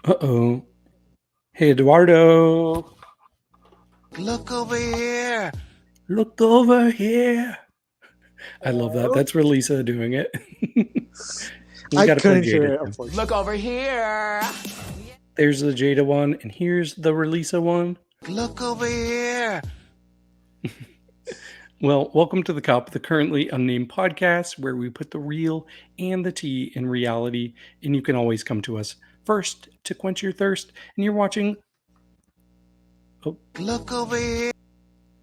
Uh-oh. Hey, Eduardo. Look over here. Look over here. I love that. Hello? That's Relisa doing it. We I got to play couldn't hear Jada it, too. unfortunately. Look over here. There's the Jada one, and here's the Relisa one. Look over here. Well, welcome to the Cup, the Currently Unnamed Podcast, where we put the real and the tea in reality, and you can always come to us first to quench your thirst. And you're watching. Oh, Look over here.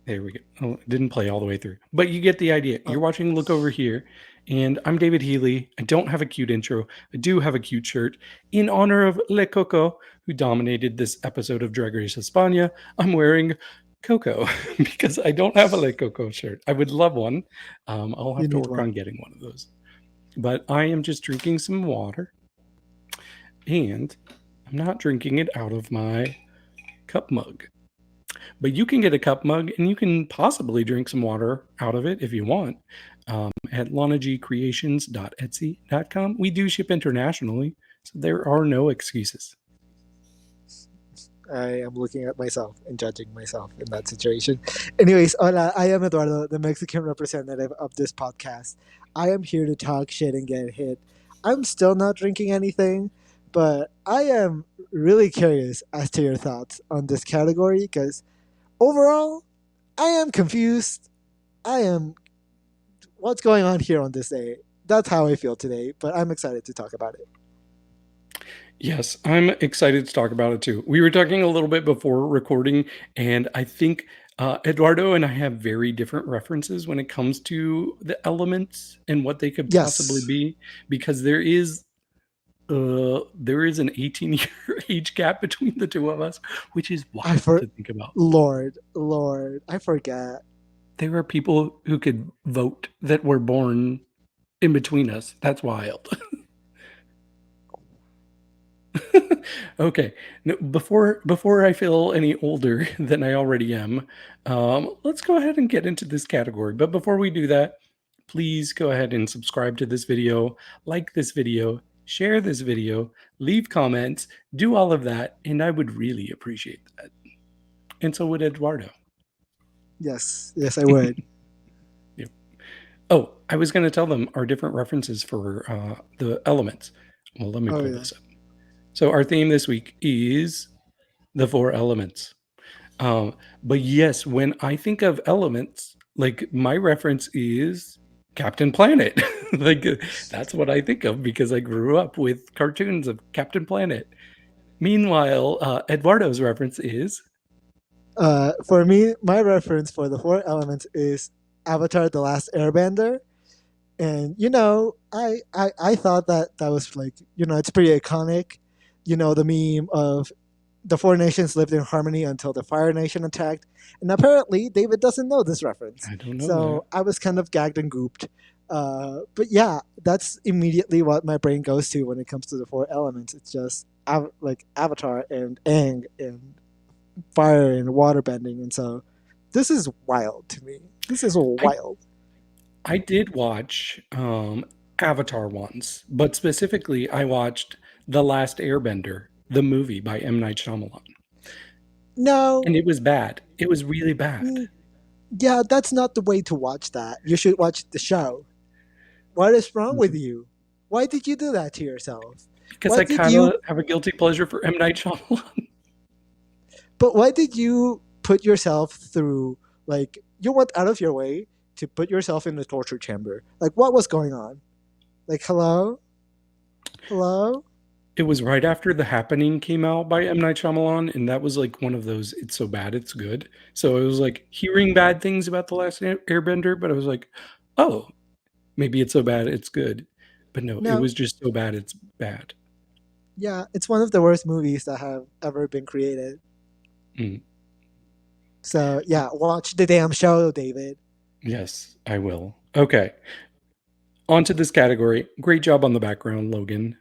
there we go. Oh, it didn't play all the way through, but you get the idea. You're watching Look Over Here, and I'm David Healy. I don't have a cute intro. I do have a cute shirt. In honor of Le Coco, who dominated this episode of Drag Race España, I'm wearing Coco because I don't have a Le Coco shirt. I would love one. I'll have You to need work one. on getting one of those. But I am just drinking some water, and I'm not drinking it out of my cup mug. But you can get a cup mug and you can possibly drink some water out of it if you want at lanagcreations.etsy.com. We do ship internationally, so there are no excuses. I am looking at myself and judging myself in that situation. Anyways, hola, I am Eduardo, the Mexican representative of this podcast. I am here to talk shit and get hit. I'm still not drinking anything, but I am really curious as to your thoughts on this category because overall, I am confused. What's going on here on this day? That's how I feel today, but I'm excited to talk about it. Yes, I'm excited to talk about it too. We were talking a little bit before recording, and I think Eduardo and I have very different references when it comes to the elements and what they could possibly Yes. be, because there is an 18-year age gap between the two of us, which is wild to think about. Lord, I forget. There are people who could vote that were born in between us. That's wild. Okay, before I feel any older than I already am, let's go ahead and get into this category. But before we do that, please go ahead and subscribe to this video, like this video, share this video, leave comments, do all of that, and I would really appreciate that. And so would Eduardo. Yes, I would. Yep. Oh, I was going to tell them our different references for the elements. Well, let me pull this up. So our theme this week is the 4 elements. But yes, when I think of elements, like my reference is Captain Planet. Like that's what I think of because I grew up with cartoons of Captain Planet. Meanwhile, Eduardo's reference is for me, my reference for the 4 elements is Avatar: The Last Airbender. And I thought that was like, it's pretty iconic. The meme of the 4 nations lived in harmony until the Fire Nation attacked. And apparently David doesn't know this reference. I don't know. So I was kind of gagged and gooped. But yeah, that's immediately what my brain goes to when it comes to the 4 elements. It's just like Avatar and Aang and fire and water bending. And so this is wild to me. This is wild. I did watch Avatar once, but specifically I watched The Last Airbender, the movie by M. Night Shyamalan. No. And it was bad. It was really bad. Yeah, that's not the way to watch that. You should watch the show. What is wrong with you? Why did you do that to yourself? Because I kind of have a guilty pleasure for M. Night Shyamalan. But why did you put yourself through, like, you went out of your way to put yourself in the torture chamber? Like, what was going on? Like, hello? It was right after The Happening came out by M. Night Shyamalan, and that was like one of those, it's so bad, it's good. So it was like hearing bad things about The Last Airbender, but I was like, oh, maybe it's so bad, it's good. But no, it was just so bad, it's bad. Yeah, it's one of the worst movies that have ever been created. So, yeah, watch the damn show, David. Yes, I will. Okay. On to this category. Great job on the background, Logan.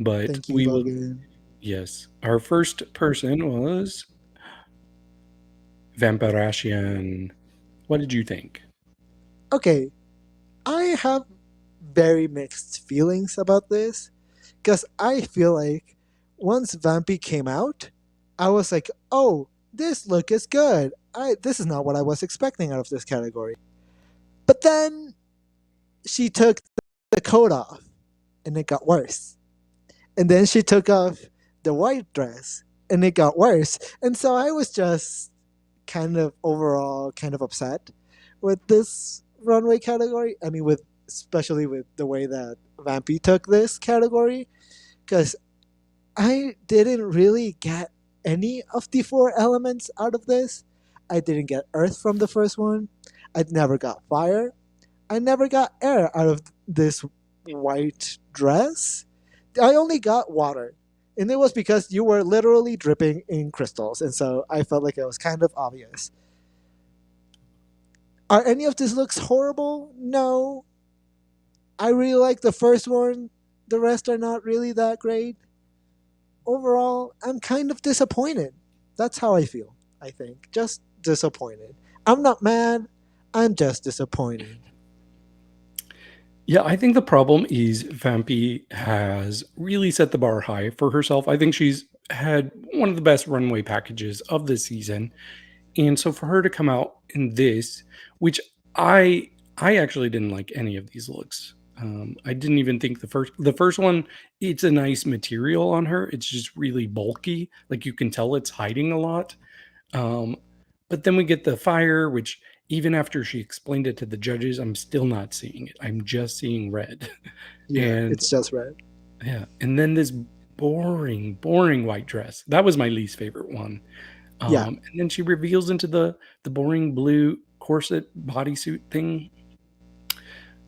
But thank you, Logan. Yes. Our first person was Vampirashian. What did you think? Okay. I have very mixed feelings about this because I feel like once Vampy came out, I was like, oh, this look is good. This is not what I was expecting out of this category. But then she took the coat off, and it got worse. And then she took off the white dress, and it got worse. And so I was just kind of overall kind of upset with this runway category. I mean, with especially with the way that Vampy took this category, because I didn't really get any of the four elements out of this. I didn't get earth from the first one. I never got fire. I never got air out of this white dress. I only got water. And it was because you were literally dripping in crystals. And so I felt like it was kind of obvious. Are any of these looks horrible? No. I really like the first one. The rest are not really that great. Overall, I'm kind of disappointed. That's how I feel, I think. Just disappointed. I'm not mad. I'm just disappointed. Yeah, I think the problem is Vampy has really set the bar high for herself. I think she's had one of the best runway packages of the season. And so for her to come out in this, which I actually didn't like any of these looks. I didn't even think the first one, it's a nice material on her. It's just really bulky. Like you can tell it's hiding a lot. Um, but then we get the fire, which even after she explained it to the judges, I'm still not seeing it. I'm just seeing red. Yeah, And it's just red. yeah, and then this boring white dress. That was my least favorite one. Yeah. And then she reveals into the boring blue corset bodysuit thing.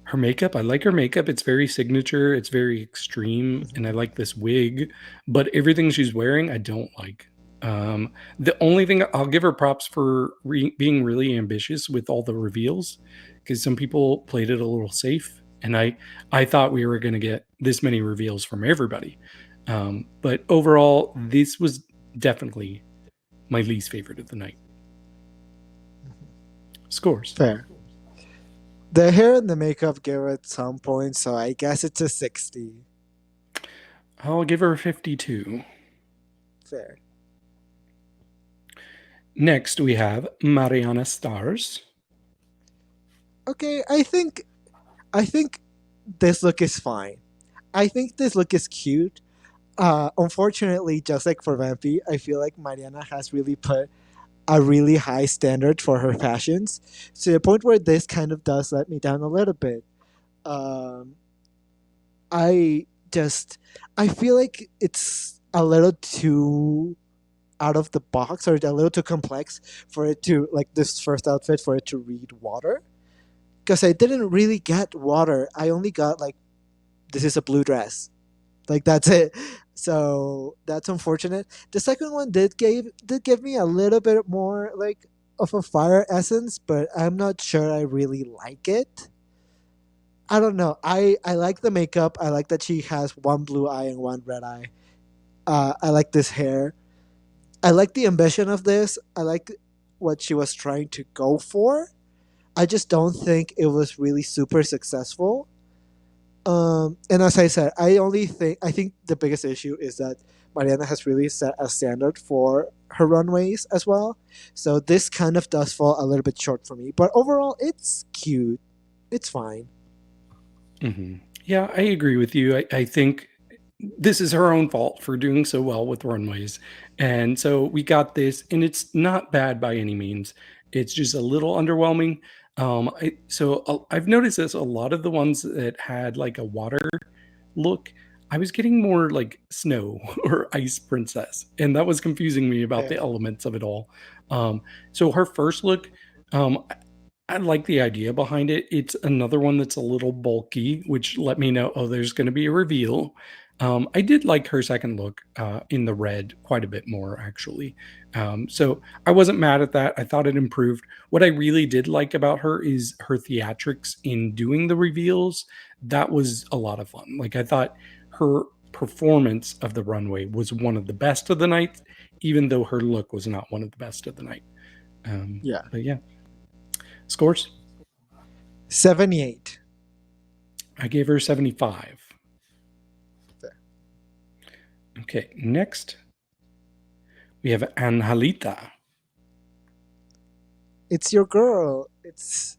Her makeup, I like her makeup. It's very signature. It's very extreme, and I like this wig. But everything she's wearing, I don't like. The only thing I'll give her props for being really ambitious with all the reveals, because some people played it a little safe, and I thought we were going to get this many reveals from everybody. But overall, this was definitely my least favorite of the night. Scores. Fair. The hair and the makeup gave it some points, so I guess it's a 60. I'll give her a 52. Fair. Next, we have Mariana Stars. Okay, I think this look is fine. I think this look is cute. Unfortunately, just like for Vampy, I feel like Mariana has really put a really high standard for her fashions to the point where this kind of does let me down a little bit. Um, I just I feel like it's a little too out of the box or a little too complex for it to like this first outfit for it to read water because I didn't really get water. I only got like this is a blue dress. Like that's it. So that's unfortunate. The second one did give me a little bit more like of a fire essence, but I'm not sure I really like it. I don't know. I like the makeup. I like that she has one blue eye and one red eye. I like this hair. I like the ambition of this. I like what she was trying to go for. I just don't think it was really super successful. And as I said, I think the biggest issue is that Mariana has really set a standard for her runways as well. So this kind of does fall a little bit short for me. But overall, it's cute. It's fine. Mm-hmm. Yeah, I agree with you. I think this is her own fault for doing so well with runways. And so we got this, and it's not bad by any means. It's just a little underwhelming. I've noticed this a lot of the ones that had like a water look, I was getting more like snow or ice princess, and that was confusing me about Yeah. the elements of it all. So her first look, I like the idea behind it. It's another one that's a little bulky, which let me know, oh, there's going to be a reveal. I did like her second look in the red quite a bit more, actually. So I wasn't mad at that. I thought it improved. What I really did like about her is her theatrics in doing the reveals. That was a lot of fun. Like I thought her performance of the runway was one of the best of the night, even though her look was not one of the best of the night. Yeah. But yeah. Scores? 78. I gave her 75. Fair. Okay, next we have Angelita. It's your girl. It's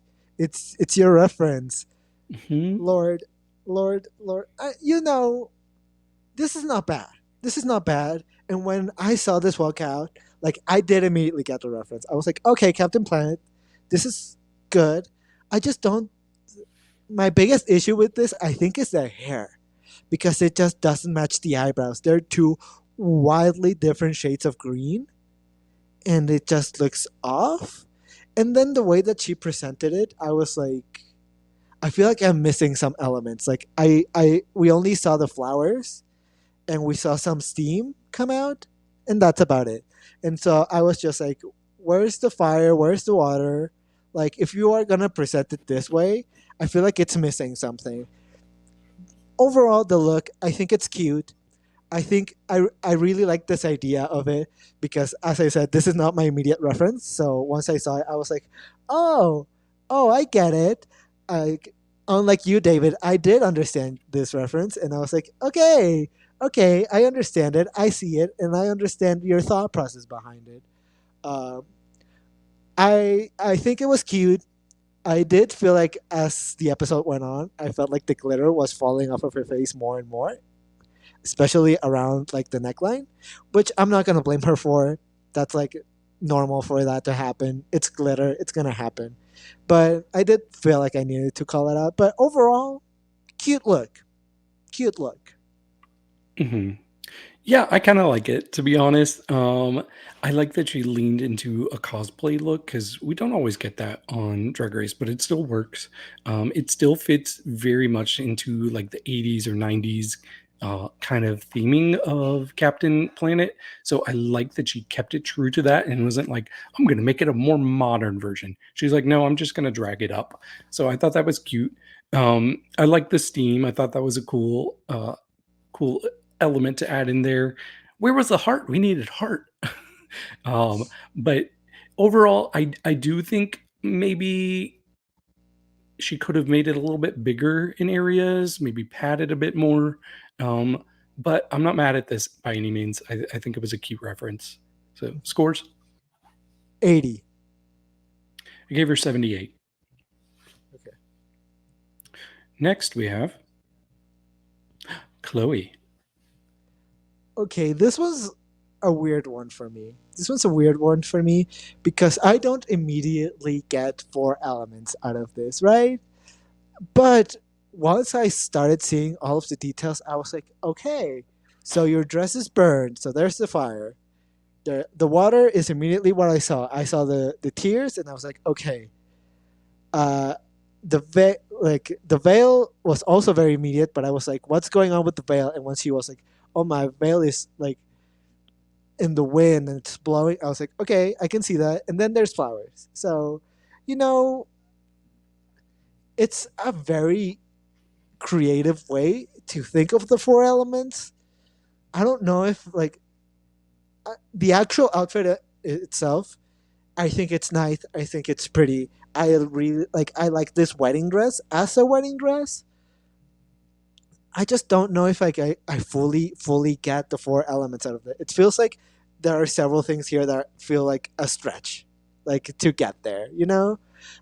your reference. Mm-hmm. Lord, Lord. This is not bad. This is not bad. And when I saw this walk out, like I did immediately get the reference. I was like, okay, Captain Planet, this is good. I just don't. My biggest issue with this, I think, is their hair, because it just doesn't match the eyebrows. They're two wildly different shades of green, and it just looks off. And then the way that she presented it, I was like, I feel like I'm missing some elements. Like we only saw the flowers, and we saw some steam come out, and that's about it. And so I was just like, where's the fire? Where's the water? Like, if you are gonna present it this way, I feel like it's missing something. Overall, the look, I think it's cute. I think I really like this idea of it, because, as I said, this is not my immediate reference. So once I saw it, I was like, oh, oh, I get it. I, unlike you, David, I did understand this reference, and I was like, okay, okay, I understand it. I see it, and I understand your thought process behind it. Um, I think it was cute. I did feel like as the episode went on, I felt like the glitter was falling off of her face more and more, especially around like the neckline, which I'm not gonna blame her for. That's like normal for that to happen. It's glitter, it's gonna happen. But I did feel like I needed to call it out. But overall, cute look. Cute look. Mm-hmm. Yeah, I kind of like it, to be honest. I like that she leaned into a cosplay look because we don't always get that on Drag Race, but it still works. It still fits very much into like the 80s or 90s kind of theming of Captain Planet. So I like that she kept it true to that and wasn't like, I'm going to make it a more modern version. She's like, no, I'm just going to drag it up. So I thought that was cute. I like the steam. I thought that was a cool element to add in there. Where was the heart? We needed heart. um, but overall, I do think maybe she could have made it a little bit bigger in areas, maybe padded a bit more. Um, but I'm not mad at this by any means. I think it was a cute reference. So scores, 80. I gave her 78. Okay. Next we have Chloe. Okay, this was a weird one for me. This was a weird one for me because I don't immediately get four elements out of this, right? But once I started seeing all of the details, I was like, okay, so your dress is burned, so there's the fire. The water is immediately what I saw. I saw the tears, and I was like, okay. Uh, the veil was also very immediate, but I was like, what's going on with the veil? And once she was like, oh, my veil is like in the wind and it's blowing, I was like, okay, I can see that. And then there's flowers. So, you know, it's a very creative way to think of the four elements. I don't know if like the actual outfit itself. I think it's nice. I think it's pretty. I really like. I like this wedding dress as a wedding dress. I just don't know if like I fully get the four elements out of it. It feels like there are several things here that feel like a stretch, like to get there.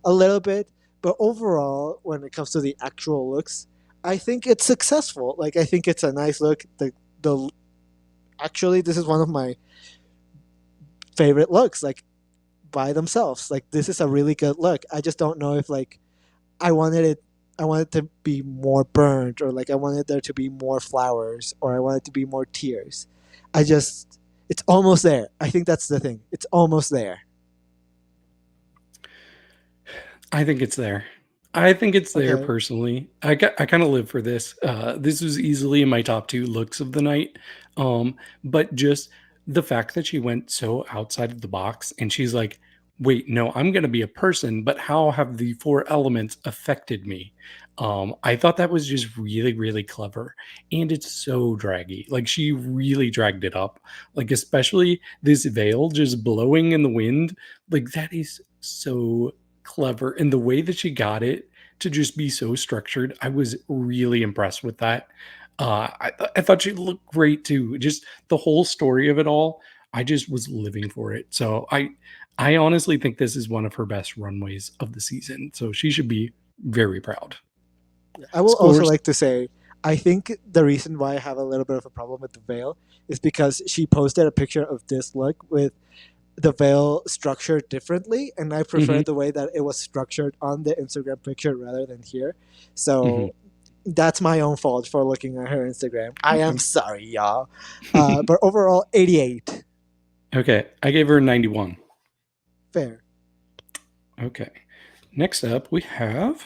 A little bit. But overall, when it comes to the actual looks, I think it's successful. Like I think it's a nice look. The actually this is one of my favorite looks. Like by themselves. Like this is a really good look. I just don't know if like I wanted it I wanted to be more burned, or like I wanted there to be more flowers, or I wanted to be more tears. It's almost there. I think that's the thing. It's almost there. I think it's there. I think it's there Okay. personally. I kind of live for this. This was easily in my top two looks of the night. But just the fact that she went so outside of the box and she's like, wait, no, I'm going to be a person, but how have the four elements affected me? I thought that was just really, really clever. And it's so draggy. Like she really dragged it up. Like, especially this veil just blowing in the wind. Like, that is so clever, and the way that she got it to just be so structured, I was really impressed with that. I thought she looked great too. Just the whole story of it all. I just was living for it. So I honestly think this is one of her best runways of the season. So she should be very proud. I will also Scores. like to say, I think the reason why I have a little bit of a problem with the veil is because she posted a picture of this look with the veil structured differently, and I prefer Mhm. the way that it was structured on the Instagram picture rather than here. Mhm. So that's my own fault for looking at her Instagram. I am Okay. sorry, y'all. But overall, 88. Okay, I gave her a 91. Fair. Okay. Next up, we have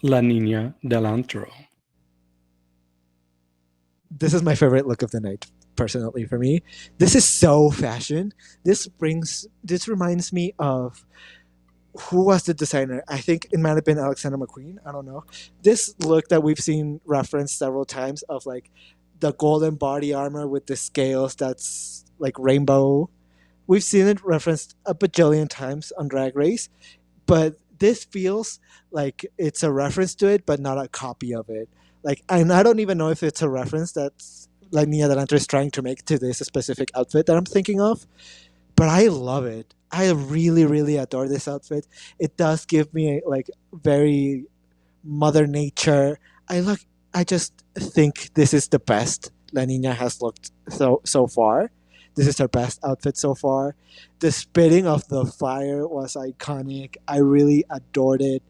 La Nina Delantro. This is my favorite look of the night, personally, for me. This is so fashion. This reminds me of who was the designer? I think it might have been Alexander McQueen. I don't know. This look that we've seen referenced several times of like the golden body armor with the scales that's like rainbow. We've seen it referenced a bajillion times on Drag Race, but this feels like it's a reference to it, but not a copy of it. Like, and I don't even know if it's a reference that's like Nina Delantro is trying to make to this specific outfit that I'm thinking of, but I love it. I really, really adore this outfit. It does give me like very Mother Nature. I just think this is the best La Nina has looked so far. This is her best outfit so far. The spitting of the fire was iconic. I really adored it.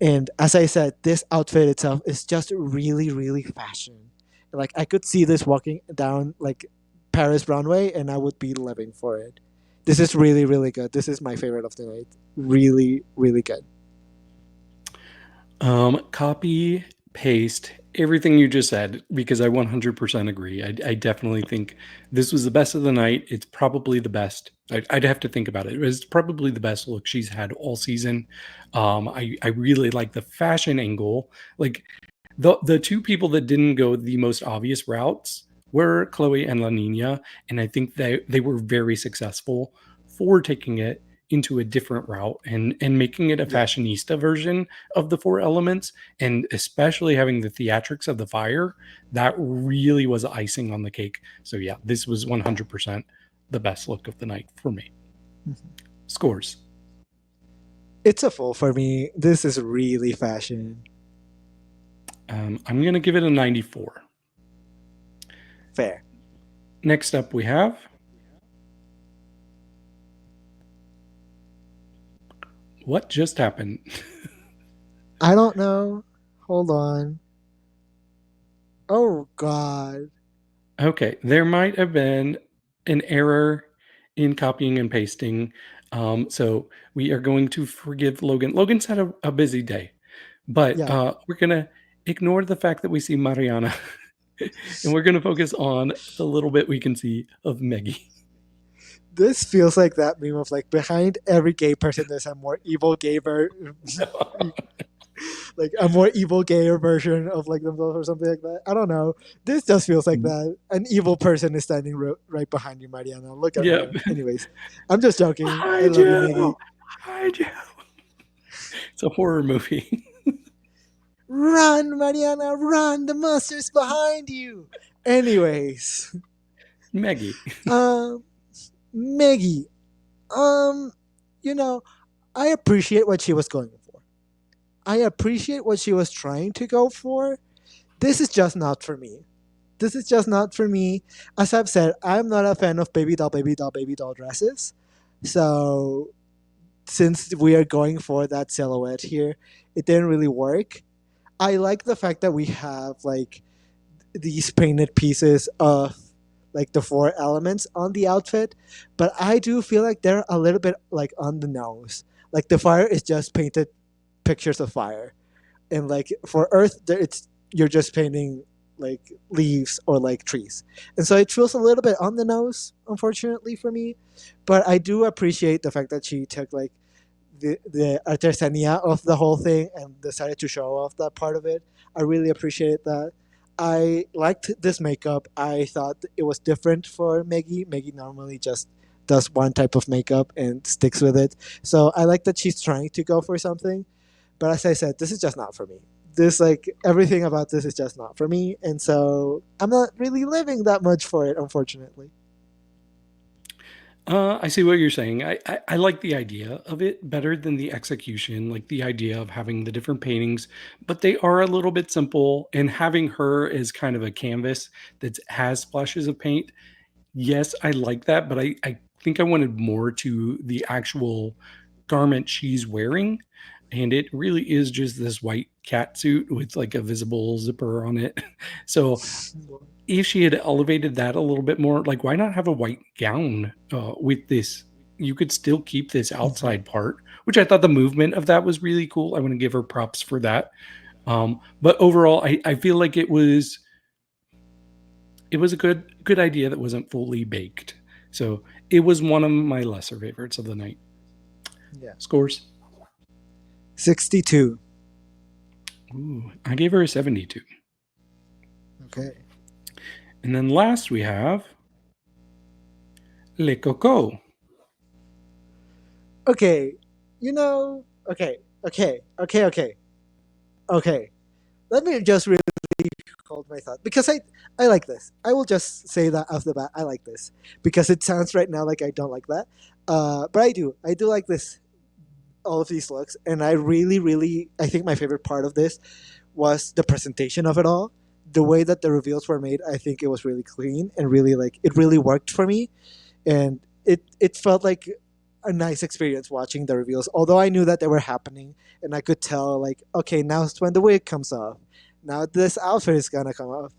And as I said, this outfit itself is just really, really fashion. Like I could see this walking down like Paris runway, and I would be living for it. This is really, really good. This is my favorite of the night. Really, really good. Copy, paste everything you just said because I 100% agree. I definitely think this was the best of the night. It's probably the best. I'd have to think about it. It's probably the best look she's had all season. I really like the fashion angle. Like the two people that didn't go the most obvious routes were Chloe and La Nina, and I think they were very successful for taking it into a different route and making it a Yeah. fashionista version of the four elements, and especially having the theatrics of the fire. That really was icing on the cake. So yeah, this was 100% the best look of the night for me. Scores. It's a full for me. This is really fashion. I'm gonna give it a 94. Fair. Next up, we have what just happened. I don't know. Hold on. Oh God. Okay, there might have been an error in copying and pasting. So we are going to forgive Logan. Logan's had a busy day, but Yeah. we're going to ignore the fact that we see Mariana and we're going to focus on the little bit we can see of Megui. This feels like that meme of like behind every gay person there's a more evil like a more evil gayer version of like themselves or something like that. I don't know. This just feels like that. An evil person is standing right behind you, Mariana. Look at Yep. her. Anyways, I'm just joking. I Hi, love you, Joe. Megui. Hi, Joe. It's a horror movie. Run, Mariana, run! The monster's behind you. Anyways, Megui. Megui, you know, I appreciate what she was going for. I appreciate what she was trying to go for. This is just not for me. This is just not for me. As I've said, I'm not a fan of baby doll dresses. So since we are going for that silhouette here, it didn't really work. I like the fact that we have like these painted pieces of like the four elements on the outfit, but I do feel like they're a little bit like on the nose. Like the fire is just painted pictures of fire, and like for earth, it's you're just painting like leaves or like trees, and so it feels a little bit on the nose, unfortunately for me. But I do appreciate the fact that she took like the artesania of the whole thing and decided to show off that part of it. I really appreciate that. I liked this makeup. I thought it was different for Megui. Megui normally just does one type of makeup and sticks with it. So I like that she's trying to go for something. But as I said, this is just not for me. this like everything about this is just not for me, and so I'm not really living that much for it, unfortunately. I see what you're saying. I like the idea of it better than the execution, like the idea of having the different paintings, but they are a little bit simple. And having her as kind of a canvas that has splashes of paint, yes, I like that, but I think I wanted more to the actual garment she's wearing. And it really is just this white cat suit with like a visible zipper on it. So if she had elevated that a little bit more, like why not have a white gown with this? You could still keep this outside part, which I thought the movement of that was really cool. I want to give her props for that. But overall, I feel like it was a good idea that wasn't fully baked. So it was one of my lesser favorites of the night. Yeah. Scores. 62. Ooh, I gave her a 72. Okay. And then last we have Le Coco. Okay. Okay. Okay. Let me just really hold my thought because I like this. I will just say that off the bat. I like this because it sounds right now like I don't like that, but I do. I do like this. All of these looks, and I really, I think my favorite part of this was the presentation of it all. The way that the reveals were made, I think it was really clean and really like it really worked for me, and it felt like a nice experience watching the reveals. Although I knew that they were happening, and I could tell like, okay, now it's when the wig comes off. Now this outfit is gonna come off.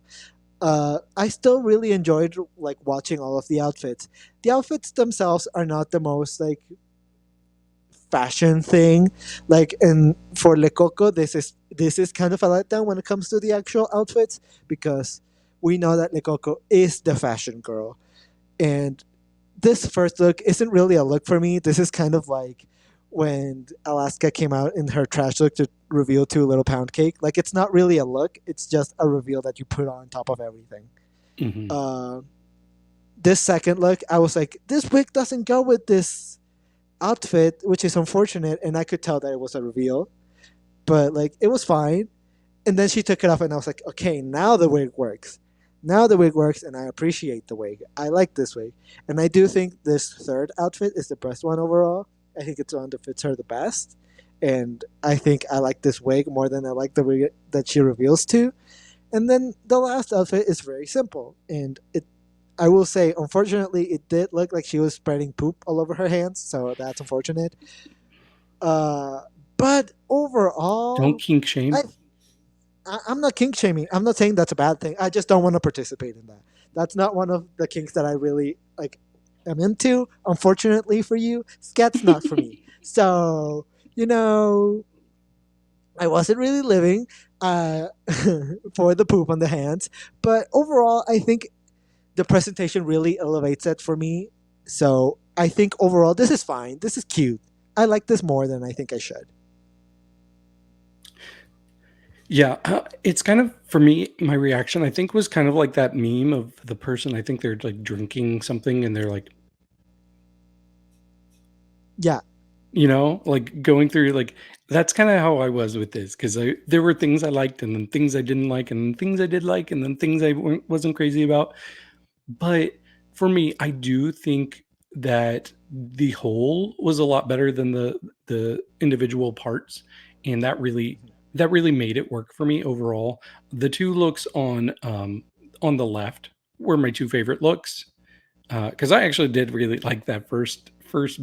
I still really enjoyed like watching all of the outfits. The outfits themselves are not the most like fashion thing. Like, and for Le Coco, this is kind of a letdown when it comes to the actual outfits because we know that Le Coco is the fashion girl, and this first look isn't really a look for me. This is kind of like when Alaska came out in her trash look to reveal 2 little pound cake. Like, it's not really a look; it's just a reveal that you put on top of everything. Mm-hmm. This second look, I was like, this wig doesn't go with this outfit, which is unfortunate, and I could tell that it was a reveal, but like it was fine. And then she took it off, and I was like, okay, now the wig works. Now the wig works, and I appreciate the wig. I like this wig, and I do think this third outfit is the best one overall. I think it's the one that fits her the best, and I think I like this wig more than I like the wig that she reveals to. And then the last outfit is very simple, and it I will say, unfortunately, it did look like she was spreading poop all over her hands, so that's unfortunate. But Don't overall, kink shame. I, I'm not kink shaming. I'm not saying that's a bad thing. I just don't want to participate in that. That's not one of the kinks that I really like am into. Unfortunately for you, scat's not for me. So you know, I wasn't really living uh, for the poop on the hands. But overall, I think the presentation really elevates it for me. So I think overall, this is fine. This is cute. I like this more than I think I should. Yeah, it's kind of for me. My reaction, I think, was kind of like that meme of the person. I think they're like drinking something, and they're like, Yeah. like going through like that's kind of how I was with this because there were things I liked, and then things I didn't like, and then things I did like, and then things I wasn't crazy about. But for me, I do think that the whole was a lot better than the individual parts, and that really made it work for me overall. The two looks on the left were my two favorite looks because I actually did really like that first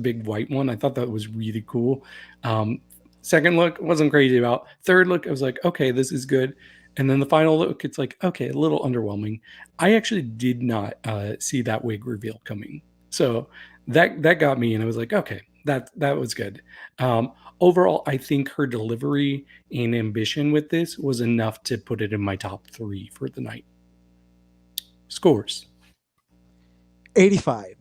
big white one. I thought that was really cool. Um, Second look wasn't crazy about. Third look, I was like, okay, this is good. And then the final look, it's like, okay, a little underwhelming. I actually did not see that wig reveal coming, so that got me, and I was like, okay, that was good. Overall, I think her delivery and ambition with this was enough to put it in my top three for the night. Scores. 85.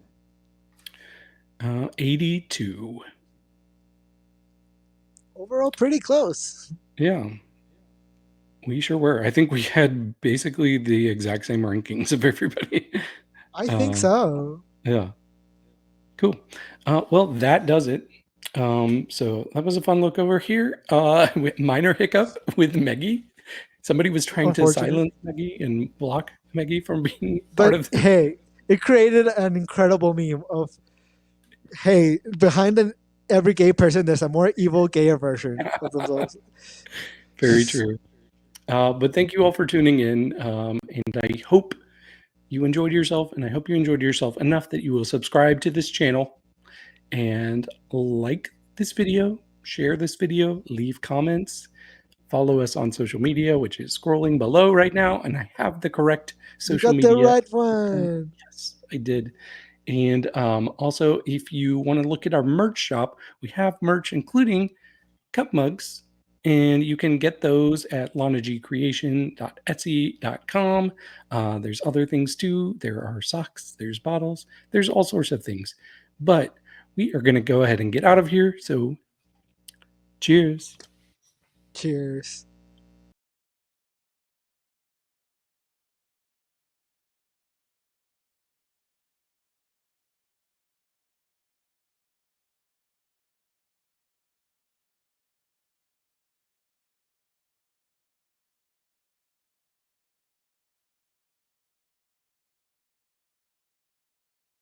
82. Overall, pretty close. Yeah, we sure were. I think we had basically the exact same rankings of everybody. I think so. Yeah, cool. Well, that does it. So that was a fun look over here. Minor hiccup with Megui. Somebody was trying to silence Megui and block Megui from being part of this. Hey, it created an incredible meme of, hey, behind every gay person, there's a more evil, gayer version of themselves. Very true. But thank you all for tuning in. And I hope you enjoyed yourself. And I hope you enjoyed yourself enough that you will subscribe to this channel and like this video, share this video, leave comments, follow us on social media, which is scrolling below right now. And I have the correct social media. You got the right one. Yes, I did. And also, if you want to look at our merch shop, we have merch including cup mugs, and you can get those at lanagcreation.etsy.com. There's other things too. There are socks, there's bottles, there's all sorts of things. But we are going to go ahead and get out of here. So cheers. Cheers.